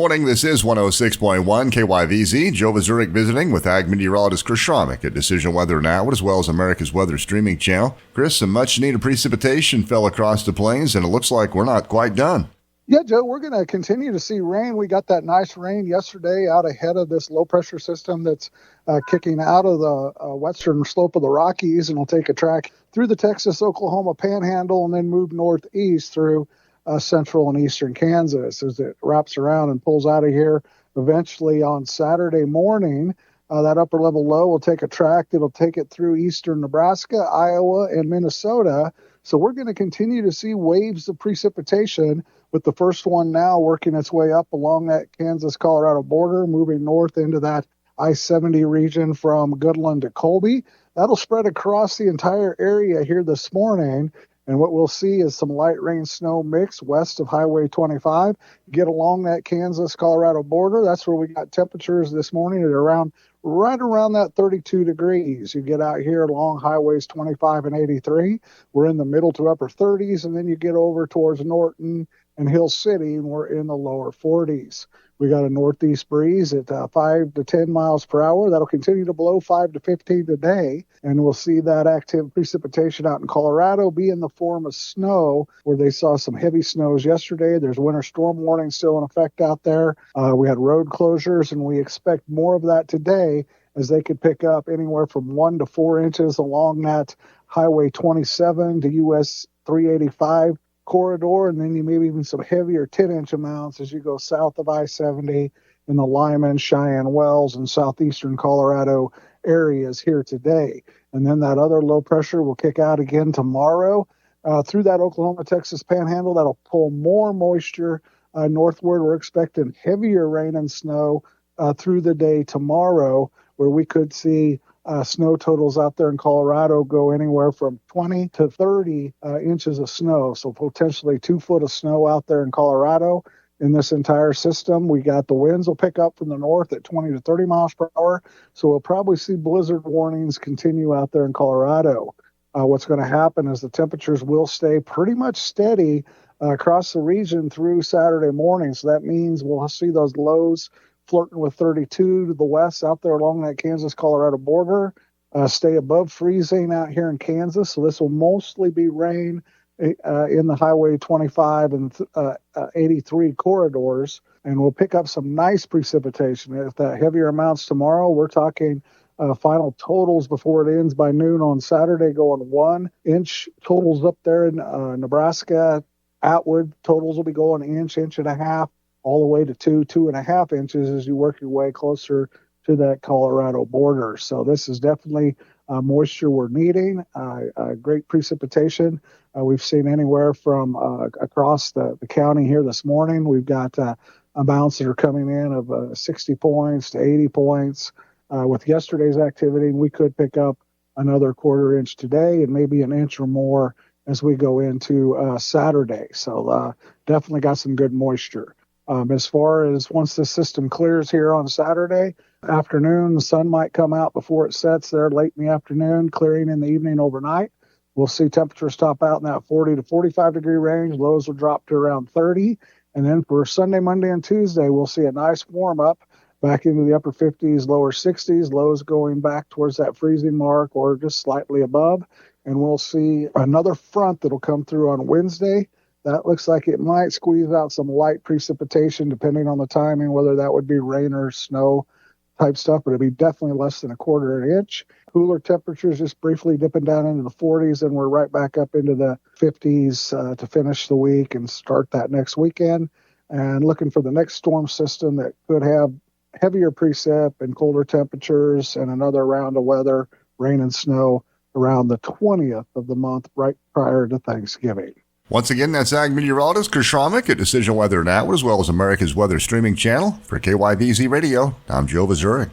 morning. This is 106.1 KYVZ. Joe Zurich visiting with Ag meteorologist Chris Sramek at Decision Weather Now, as well as America's Weather streaming channel. Chris, some much-needed precipitation fell across the plains, and it looks like we're not quite done. Yeah, Joe, we're going to continue to see rain. We got that nice rain yesterday out ahead of this low-pressure system that's kicking out of the western slope of the Rockies, and will take a track through the Texas-Oklahoma panhandle and then move northeast through central and eastern Kansas as it wraps around and pulls out of here. Eventually on Saturday morning, that upper level low will take a track that'll take it through eastern Nebraska, Iowa, and Minnesota. So we're going to continue to see waves of precipitation, with the first one now working its way up along that Kansas-Colorado border, moving north into that I-70 region from Goodland to Colby. That'll spread across the entire area here this morning. And what we'll see is some light rain snow mix west of Highway 25. Get along that Kansas-Colorado border. That's where we got temperatures this morning at right around that 32 degrees. You get out here along highways 25 and 83. We're in the middle to upper 30s, and then you get over towards Norton and Hill City, and we're in the lower 40s. We got a northeast breeze at 5 to 10 miles per hour. That'll continue to blow 5 to 15 today, and we'll see that active precipitation out in Colorado be in the form of snow, where they saw some heavy snows yesterday. There's winter storm warning still in effect out there. We had road closures, and we expect more of that today, as they could pick up anywhere from 1 to 4 inches along that Highway 27 to US 385 corridor, and then you maybe even some heavier 10-inch amounts as you go south of I-70 in the Lyman, Cheyenne Wells, and southeastern Colorado areas here today. And then that other low pressure will kick out again tomorrow through that Oklahoma-Texas panhandle. That'll pull more moisture northward. We're expecting heavier rain and snow through the day tomorrow, where we could see snow totals out there in Colorado go anywhere from 20 to 30 inches of snow. So potentially 2 foot of snow out there in Colorado in this entire system. We got the winds will pick up from the north at 20 to 30 miles per hour. So we'll probably see blizzard warnings continue out there in Colorado. What's going to happen is the temperatures will stay pretty much steady across the region through Saturday morning. So that means we'll see those lows flirting with 32 to the west out there along that Kansas-Colorado border, stay above freezing out here in Kansas. So this will mostly be rain in the Highway 25 and 83 corridors, and we'll pick up some nice precipitation. If that heavier amounts tomorrow, we're talking final totals before it ends by noon on Saturday going 1 inch. Totals up there in Nebraska, Atwood, totals will be going inch and a half, all the way to 2.5 inches as you work your way closer to that Colorado border. So this is definitely moisture we're needing, great precipitation. We've seen anywhere from across the county here this morning. We've got amounts that are coming in of 60 points to 80 points. With yesterday's activity, we could pick up another 1/4 inch today and maybe an inch or more as we go into Saturday. So definitely got some good moisture. As far as once the system clears here on Saturday afternoon, the sun might come out before it sets there late in the afternoon, clearing in the evening overnight. We'll see temperatures top out in that 40 to 45 degree range. Lows will drop to around 30. And then for Sunday, Monday, and Tuesday, we'll see a nice warm up back into the upper 50s, lower 60s, lows going back towards that freezing mark or just slightly above. And we'll see another front that'll come through on Wednesday. That looks like it might squeeze out some light precipitation, depending on the timing, whether that would be rain or snow type stuff, but it'd be definitely less than 1/4 inch. Cooler temperatures just briefly dipping down into the 40s, and we're right back up into the 50s to finish the week and start that next weekend. And looking for the next storm system that could have heavier precip and colder temperatures and another round of weather, rain and snow around the 20th of the month, right prior to Thanksgiving. Once again, that's Ag meteorologist Chris Sramek at Decision Weather Now, as well as America's Weather streaming channel. For KYVZ Radio, I'm Joe Zurich.